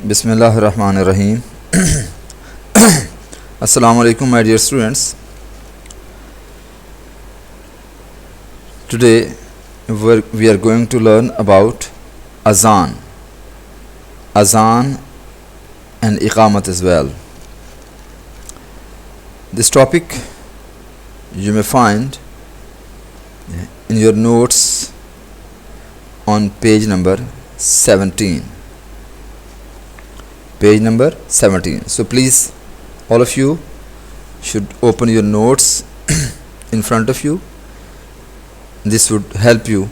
Bismillahirrahmanirrahim. Assalamu alaikum, my dear students. Today we are going to learn about Azan and Iqamat as well. This topic you may find in your notes on page number 17. Page number 17. So please, all of you should open your notes in front of you. This would help you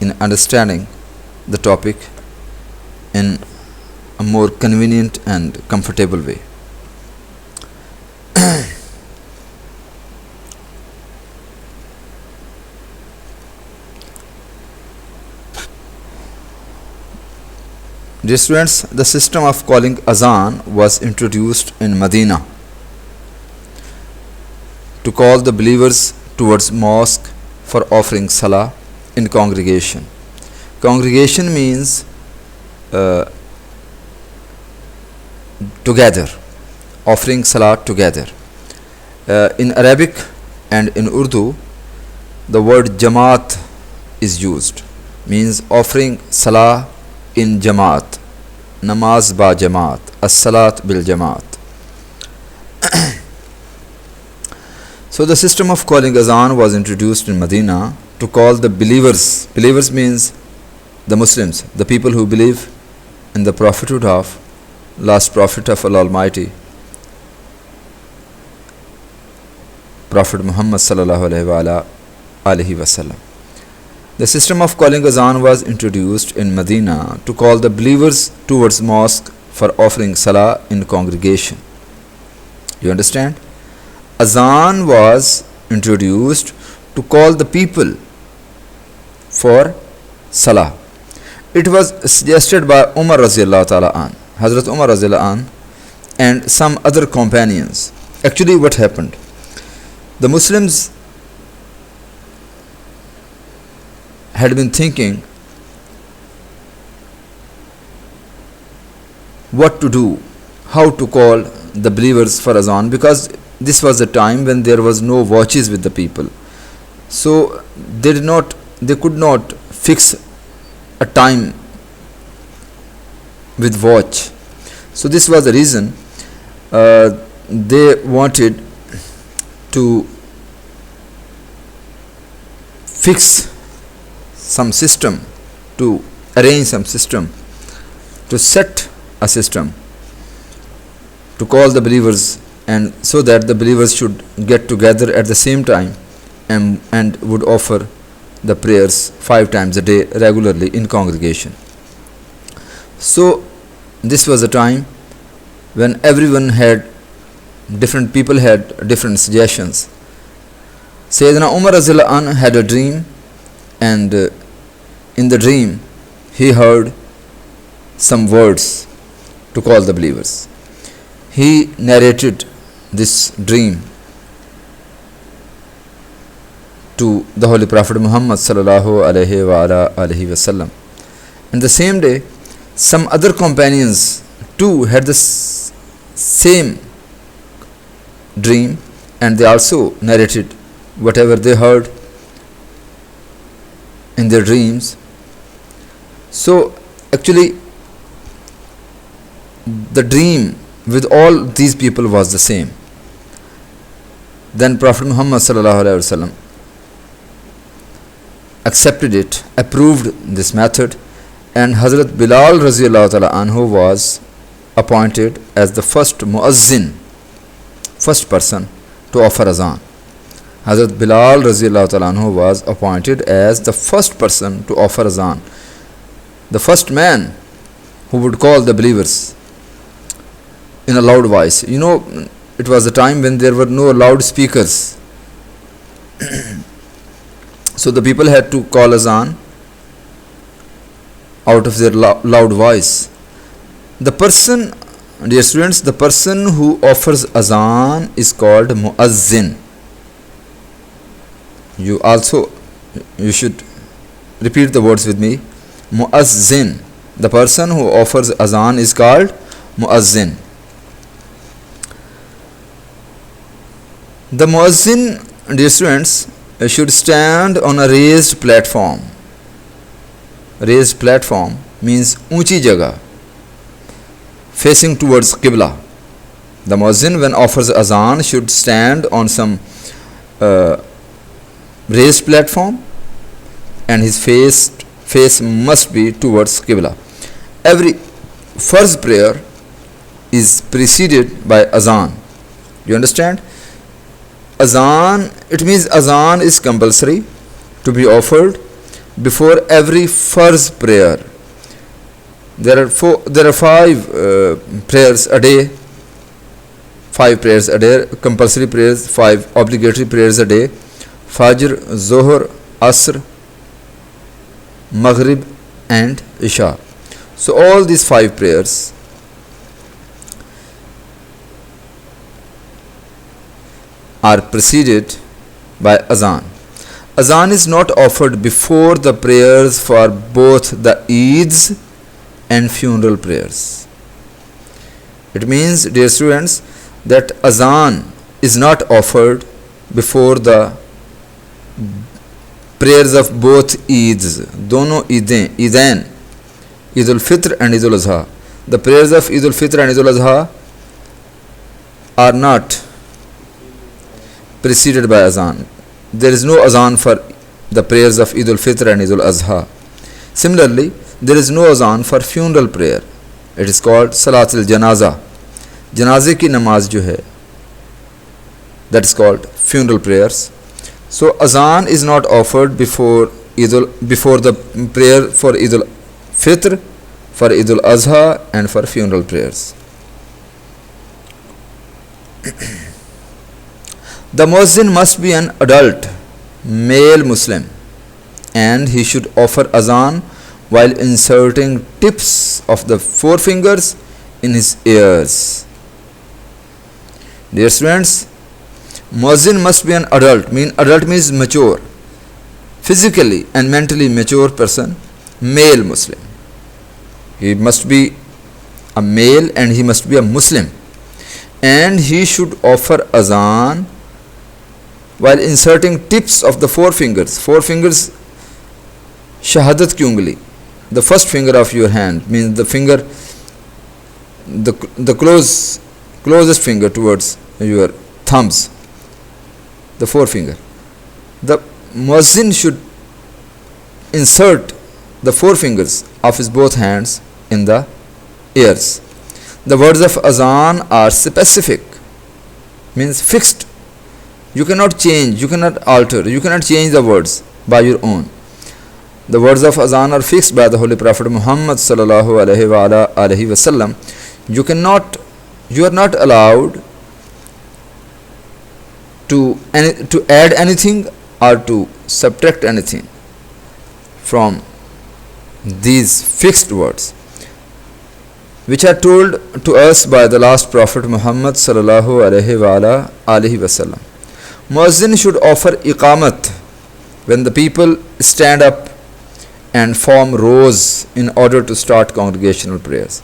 in understanding the topic in a more convenient and comfortable way. Dear students, the system of calling Azan was introduced in Medina to call the believers towards mosque for offering salah in congregation. Congregation means together, offering salah together. In Arabic and in Urdu, the word Jamaat is used, means offering salah in Jamaat, namaz ba Jamaat, as-salat bil Jamaat. So the system of calling Azan was introduced in Medina to call the believers. Believers means the Muslims, the people who believe in the prophethood of last prophet of Allah Almighty, Prophet Muhammad sallallahu alaihi wasallam. The system of calling Azan was introduced in Medina to call the believers towards mosque for offering salah in congregation. You understand? Azan was introduced to call the people for salah. It was suggested by Umar Raziyallahu Ta'ala an, Hazrat Umar Raziyallahu an, and some other companions. Actually, what happened? The Muslims had been thinking what to do, how to call the believers for Azan, because this was a time when there was no watches with the people. So they could not fix a time with watch. So this was the reason they wanted to fix some system, to arrange some system, to set a system to call the believers, and so that the believers should get together at the same time and would offer the prayers 5 times a day regularly in congregation. So this was a time when different people had different suggestions. Sayyidina Umar Raziyallahu anhu had a dream, and in the dream he heard some words to call the believers. He narrated this dream to the Holy Prophet Muhammad sallallahu alaihi wasallam. And the same day, some other companions too had the same dream, and they also narrated whatever they heard in their dreams. So actually the dream with all these people was the same. Then Prophet Muhammad sallallahu alaihi wasallam accepted it, approved this method, and Hazrat Bilal Raziyallahu Ta'ala anhu was appointed as the first muazzin, first person to offer Azan. Hazrat Bilal Raziyallahu Ta'ala anhu was appointed as the first person to offer Azan, the first man who would call the believers in a loud voice. You know, it was a time when there were no loudspeakers. So the people had to call Azan out of their loud voice. The person, dear students, the person who offers Azan is called muazzin. You should repeat the words with me. Muazzin. The person who offers azan is called muazzin. The muazzin, dear students, should stand on a raised platform. Raised platform means ऊंची जगह, facing towards Qibla. The muazzin, when offers azan, should stand on some raised platform, and his face must be towards Qibla. Every first prayer is preceded by azan. You understand? Azan, it means azan is compulsory to be offered before every first prayer. There are five prayers a day. 5 prayers a day, compulsory prayers, 5 obligatory prayers a day: Fajr, Zohar, Asr, Maghrib and Isha. So all these 5 prayers are preceded by azan. Azan is not offered before the prayers for both the Eids and funeral prayers. It means, dear students, that azan is not offered before the prayers of both Eids, dono Eidain, Eid al-Fitr and Eid al-Azha. The prayers of Eid al-Fitr and Eid al-Azha are not preceded by azan. There is no azan for the prayers of Eid al-Fitr and Eid al-Azha. Similarly, there is no azan for funeral prayer. It is called Salat al-Janaza. जनाजे की नमाज जो है, that is called funeral prayers. So azan is not offered before the prayer for Eid al-Fitr, for Eid al-Azha and for funeral prayers. The muazzin must be an adult male Muslim, and he should offer azan while inserting tips of the forefingers in his ears. Dear students, muazzin must be an adult. Adult means mature, physically and mentally mature person, male Muslim. He must be a male and he must be a Muslim, and he should offer azan while inserting tips of the forefingers. Forefingers, shahadat ki ungli, the first finger of your hand, means the finger, the closest finger towards your thumbs, the forefinger. The muazzin should insert the forefingers of his both hands in the ears. The words of azan are specific, means fixed. You cannot change, you cannot alter, you cannot change the words by your own. The words of azan are fixed by the Holy Prophet Muhammad sallallahu alaihi wasallam. You are not allowed to add anything or to subtract anything from these fixed words, which are told to us by the last Prophet Muhammad sallallahu alaihi wasallam. Muazzin should offer Iqamat when the people stand up and form rows in order to start congregational prayers.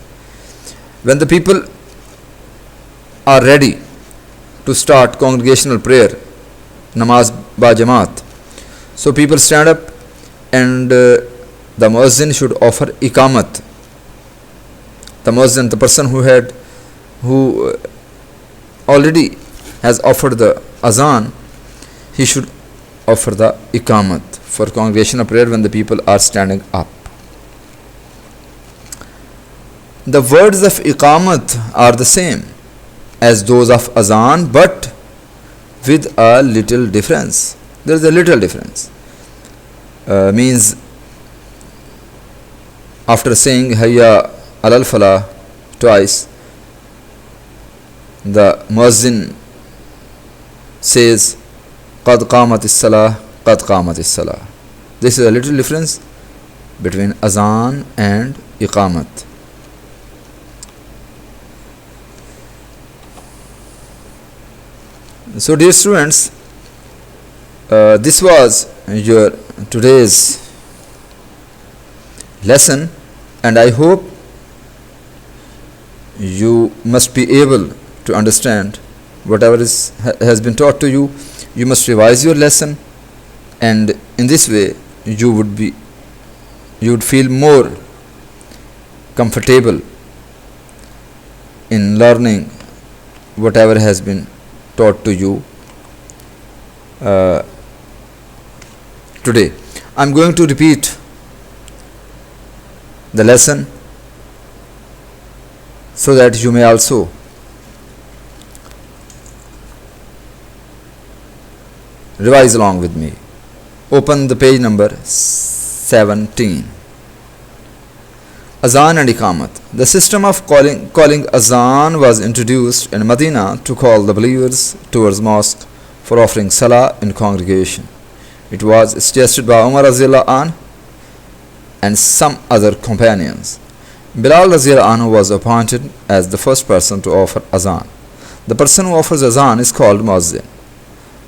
When the people are ready to start congregational prayer, namaz ba jamaat, so people stand up, and the muazzin should offer Iqamat. The muazzin, the person who already has offered the azan, he should offer the Iqamat for congregational prayer when the people are standing up. The words of Iqamat are the same as those of azan, but with a little difference. There is a little difference. Means after saying Hayya alal falah twice, the muazzin says Qad qamat is-salah, Qad qamat is-salah. This is a little difference between azan and Iqamat. So dear students, this was your today's lesson and I hope you must be able to understand whatever has been taught to you. You must revise your lesson, and in this way you would feel more comfortable in learning whatever has been taught to you today. I'm going to repeat the lesson so that you may also revise along with me. Open the page number 17. Azan and Iqamat. The system of calling Azan was introduced in Medina to call the believers towards mosque for offering salah in congregation. It was suggested by Umar Radhiyallahu Anhu and some other companions. Bilal Radhiyallahu Anhu was appointed as the first person to offer Azan. The person who offers Azan is called Muazzin.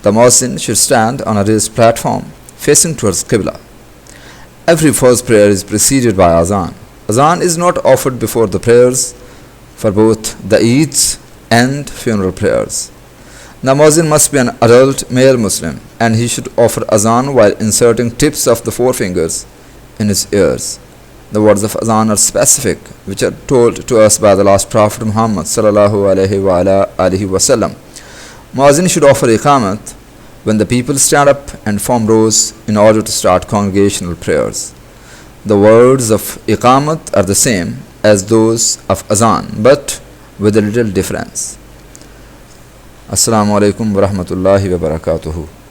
The Muazzin should stand on a raised platform facing towards Qibla. Every first prayer is preceded by Azan. Azan is not offered before the prayers for both the Eids and funeral prayers. The Muazzin must be an adult male Muslim, and he should offer Azan while inserting tips of the forefingers in his ears. The words of Azan are specific, which are told to us by the last Prophet Muhammad sallallahu alaihi wasallam. Muazzin should offer Iqamat when the people stand up and form rows in order to start congregational prayers. The words of Iqamat are the same as those of Azan, but with a little difference. Assalamu alaikum wa rahmatullahi wa barakatuhu.